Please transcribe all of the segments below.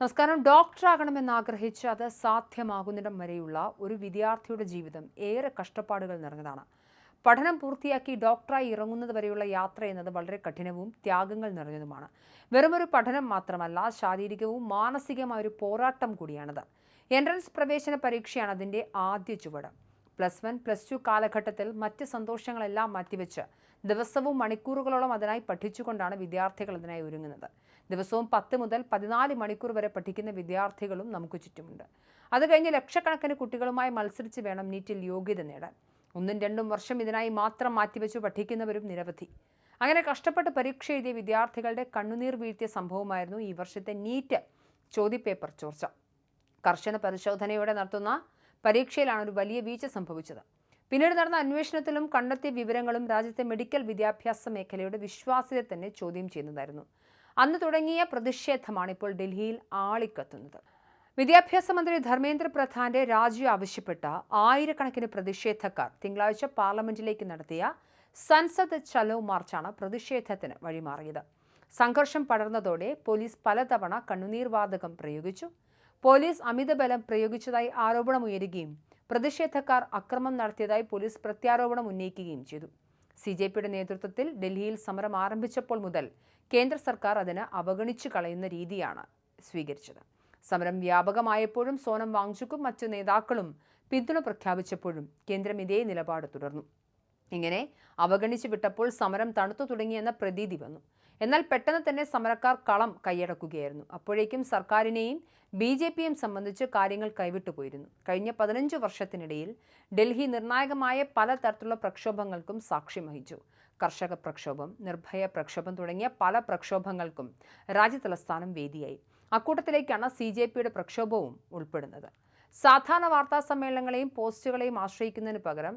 നമസ്കാരം. ഡോക്ടറാകണമെന്ന് ആഗ്രഹിച്ച് അത് സാധ്യമാകുന്നിടം വരെയുള്ള ഒരു വിദ്യാർത്ഥിയുടെ ജീവിതം ഏറെ കഷ്ടപ്പാടുകൾ നിറഞ്ഞതാണ്. പഠനം പൂർത്തിയാക്കി ഡോക്ടറായി ഇറങ്ങുന്നത് വരെയുള്ള യാത്ര എന്നത് വളരെ കഠിനവും ത്യാഗങ്ങൾ നിറഞ്ഞതുമാണ്. വെറുമൊരു പഠനം മാത്രമല്ല, ശാരീരികവും മാനസികമായ ഒരു പോരാട്ടം കൂടിയാണത്. എൻട്രൻസ് പ്രവേശന പരീക്ഷയാണ് അതിൻ്റെ ആദ്യ ചുവട്. +1, +2 കാലഘട്ടത്തിൽ മറ്റ് സന്തോഷങ്ങളെല്ലാം മാറ്റിവെച്ച് ദിവസവും മണിക്കൂറുകളോളം അതിനായി പഠിച്ചുകൊണ്ടാണ് വിദ്യാർത്ഥികൾ അതിനായി ഒരുങ്ങുന്നത്. ദിവസവും 10 മുതൽ 14 മണിക്കൂർ വരെ പഠിക്കുന്ന വിദ്യാർത്ഥികളും നമുക്ക് ചുറ്റുമുണ്ട്. അത് കഴിഞ്ഞ് ലക്ഷക്കണക്കിന് കുട്ടികളുമായി മത്സരിച്ച് വേണം നീറ്റിൽ യോഗ്യത നേടാൻ. 1-2 വർഷം ഇതിനായി മാത്രം മാറ്റിവെച്ച് പഠിക്കുന്നവരും നിരവധി. അങ്ങനെ കഷ്ടപ്പെട്ട് പരീക്ഷ എഴുതിയ വിദ്യാർത്ഥികളുടെ കണ്ണുനീർ വീഴ്ത്തിയ സംഭവമായിരുന്നു ഈ വർഷത്തെ നീറ്റ് ചോദ്യപേപ്പർ ചോർച്ച. കർശന പരിശോധനയോടെ നടത്തുന്ന പരീക്ഷയിലാണ് ഒരു വലിയ വീഴ്ച സംഭവിച്ചത്. പിന്നീട് നടന്ന അന്വേഷണത്തിലും കണ്ടെത്തിയ വിവരങ്ങളും രാജ്യത്തെ മെഡിക്കൽ വിദ്യാഭ്യാസ മേഖലയുടെ വിശ്വാസ്യത തന്നെ ചോദ്യം ചെയ്യുന്നതായിരുന്നു. അന്ന് തുടങ്ങിയ പ്രതിഷേധമാണ് ഇപ്പോൾ ഡൽഹിയിൽ ആളിക്കത്തുന്നത്. വിദ്യാഭ്യാസ മന്ത്രി ധർമ്മേന്ദ്ര പ്രധാന്റെ രാജി ആവശ്യപ്പെട്ട ആയിരക്കണക്കിന് പ്രതിഷേധക്കാർ തിങ്കളാഴ്ച പാർലമെന്റിലേക്ക് നടത്തിയ സൻസദ് ചലോ മാർച്ചാണ് പ്രതിഷേധത്തിന് വഴിമാറിയത്. സംഘർഷം പടർന്നതോടെ പോലീസ് പലതവണ കണ്ണുനീർ വാതകം പ്രയോഗിച്ചു. പോലീസ് അമിതബലം പ്രയോഗിച്ചതായി ആരോപണമുയരുകയും പ്രതിഷേധക്കാർ അക്രമം നടത്തിയതായി പോലീസ് പ്രത്യാരോപണം ഉന്നയിക്കുകയും ചെയ്തു. CJPയുടെ നേതൃത്വത്തിൽ ഡൽഹിയിൽ സമരം ആരംഭിച്ചപ്പോൾ മുതൽ കേന്ദ്ര സർക്കാർ അതിന് അവഗണിച്ചു കളയുന്ന രീതിയാണ് സ്വീകരിച്ചത്. സമരം വ്യാപകമായപ്പോഴും സോനം വാങ്ചുക്കും മറ്റു നേതാക്കളും പിന്തുണ പ്രഖ്യാപിച്ചപ്പോഴും കേന്ദ്രം ഇതേ നിലപാട് തുടർന്നു. ഇങ്ങനെ അവഗണിച്ചു വിട്ടപ്പോൾ സമരം തണുത്തു തുടങ്ങിയെന്ന പ്രതീതി വന്നു. എന്നാൽ പെട്ടെന്ന് തന്നെ സമരക്കാർ കളം കൈയടക്കുകയായിരുന്നു. അപ്പോഴേക്കും സർക്കാരിനെയും BJPയും സംബന്ധിച്ച് കാര്യങ്ങൾ കൈവിട്ടുപോയിരുന്നു. കഴിഞ്ഞ 15 വർഷത്തിനിടയിൽ ഡൽഹി നിർണായകമായ പലതരത്തിലുള്ള പ്രക്ഷോഭങ്ങൾക്കും സാക്ഷ്യം വഹിച്ചു. കർഷക പ്രക്ഷോഭം, നിർഭയ പ്രക്ഷോഭം തുടങ്ങിയ പല പ്രക്ഷോഭങ്ങൾക്കും രാജ്യതലസ്ഥാനം വേദിയായി. അക്കൂട്ടത്തിലേക്കാണ് CJPയുടെ പ്രക്ഷോഭവും ഉൾപ്പെടുന്നത്. സാധാരണ വാർത്താ സമ്മേളനങ്ങളെയും പോസ്റ്റുകളെയും ആശ്രയിക്കുന്നതിന് പകരം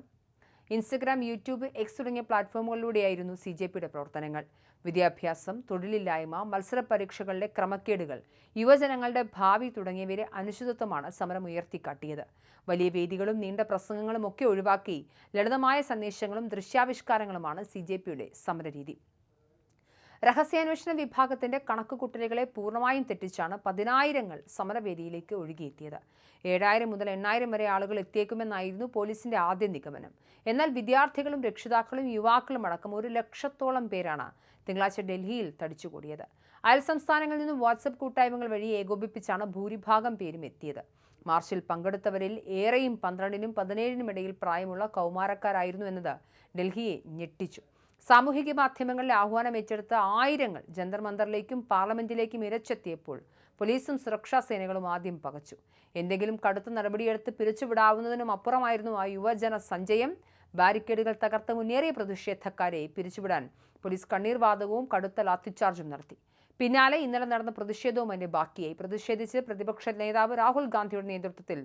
ഇൻസ്റ്റഗ്രാം, യൂട്യൂബ്, X തുടങ്ങിയ പ്ലാറ്റ്ഫോമുകളിലൂടെയായിരുന്നു CJPയുടെ പ്രവർത്തനങ്ങൾ. വിദ്യാഭ്യാസം, തൊഴിലില്ലായ്മ, മത്സര പരീക്ഷകളിലെ ക്രമക്കേടുകൾ, യുവജനങ്ങളുടെ ഭാവി തുടങ്ങിയവയിലെ അനിശ്ചിതത്വമാണ് സമരം ഉയർത്തിക്കാട്ടിയത്. വലിയ വേദികളും നീണ്ട പ്രസംഗങ്ങളും ഒക്കെ ഒഴിവാക്കി ലളിതമായ സന്ദേശങ്ങളും ദൃശ്യാവിഷ്കാരങ്ങളുമാണ് CJPയുടെ സമരരീതി. രഹസ്യാന്വേഷണ വിഭാഗത്തിന്റെ കണക്കുകൂട്ടലുകളെ പൂർണ്ണമായും തെറ്റിച്ചാണ് പതിനായിരങ്ങൾ സമരവേദിയിലേക്ക് ഒഴുകിയെത്തിയത്. 7000 മുതൽ 8000 വരെ ആളുകൾ എത്തിയേക്കുമെന്നായിരുന്നു പോലീസിന്റെ ആദ്യ നിഗമനം. എന്നാൽ വിദ്യാർത്ഥികളും രക്ഷിതാക്കളും യുവാക്കളും അടക്കം 1 ലക്ഷത്തോളം പേരാണ് തിങ്കളാഴ്ച ഡൽഹിയിൽ തടിച്ചുകൂടിയത്. അയൽ സംസ്ഥാനങ്ങളിൽ നിന്നും വാട്സപ്പ് കൂട്ടായ്മകൾ വഴി ഏകോപിപ്പിച്ചാണ് ഭൂരിഭാഗം പേരും എത്തിയത്. മാർച്ചിൽ പങ്കെടുത്തവരിൽ ഏറെയും 12-നും 17-നും ഇടയിൽ പ്രായമുള്ള കൗമാരക്കാരായിരുന്നു എന്നത് ഡൽഹിയെ ഞെട്ടിച്ചു. സാമൂഹിക മാധ്യമങ്ങളിലെ ആഹ്വാനം ഏറ്റെടുത്ത ആയിരങ്ങൾ ജന്തർ മന്ദറിലേക്കും പാർലമെന്റിലേക്കും ഇരച്ചെത്തിയപ്പോൾ പോലീസും സുരക്ഷാ സേനകളും ആദ്യം പകച്ചു. എന്തെങ്കിലും കടുത്ത നടപടിയെടുത്ത് പിരിച്ചുവിടാവുന്നതിനും അപ്പുറമായിരുന്നു ആ യുവജന സഞ്ചയം. ബാരിക്കേഡുകൾ തകർത്ത് മുന്നേറിയ പ്രതിഷേധക്കാരെ പിരിച്ചുവിടാൻ പോലീസ് കണ്ണീർ വാതകവും കടുത്ത ലാത്തിച്ചാർജും നടത്തി. പിന്നാലെ ഇന്നലെ നടന്ന പ്രതിഷേധവും അതിന്റെ ബാക്കിയായി. പ്രതിഷേധിച്ച് പ്രതിപക്ഷ നേതാവ് രാഹുൽ ഗാന്ധിയുടെ നേതൃത്വത്തിൽ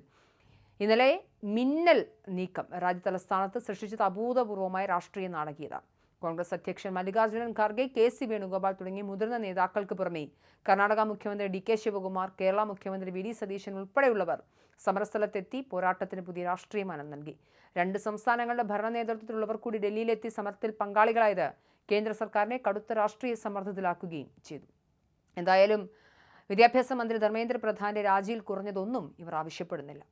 ഇന്നലെ മിന്നൽ നീക്കം രാജ്യതലസ്ഥാനത്ത് സൃഷ്ടിച്ചത് അഭൂതപൂർവമായ രാഷ്ട്രീയ നാടകീയത. കോൺഗ്രസ് അധ്യക്ഷൻ മല്ലികാർജ്ജുൻ ഖാർഗെ, KC വേണുഗോപാൽ തുടങ്ങിയ മുതിർന്ന നേതാക്കൾക്ക് പുറമെ കർണാടക മുഖ്യമന്ത്രി DK ശിവകുമാർ, കേരള മുഖ്യമന്ത്രി VD സതീശൻ ഉൾപ്പെടെയുള്ളവർ സമരസ്ഥലത്തെത്തി പോരാട്ടത്തിന് പുതിയ രാഷ്ട്രീയമാനം നൽകി. 2 സംസ്ഥാനങ്ങളുടെ ഭരണ നേതൃത്വത്തിലുള്ളവർ കൂടി ഡൽഹിയിലെത്തി സമരത്തിൽ പങ്കാളികളായത് കേന്ദ്ര സർക്കാരിനെ കടുത്ത രാഷ്ട്രീയ സമ്മർദ്ദത്തിലാക്കുകയും ചെയ്തു. എന്തായാലും വിദ്യാഭ്യാസ മന്ത്രി ധർമ്മേന്ദ്ര പ്രധാന്റെ രാജിയിൽ കുറഞ്ഞതൊന്നും ഇവർ ആവശ്യപ്പെടുന്നില്ല.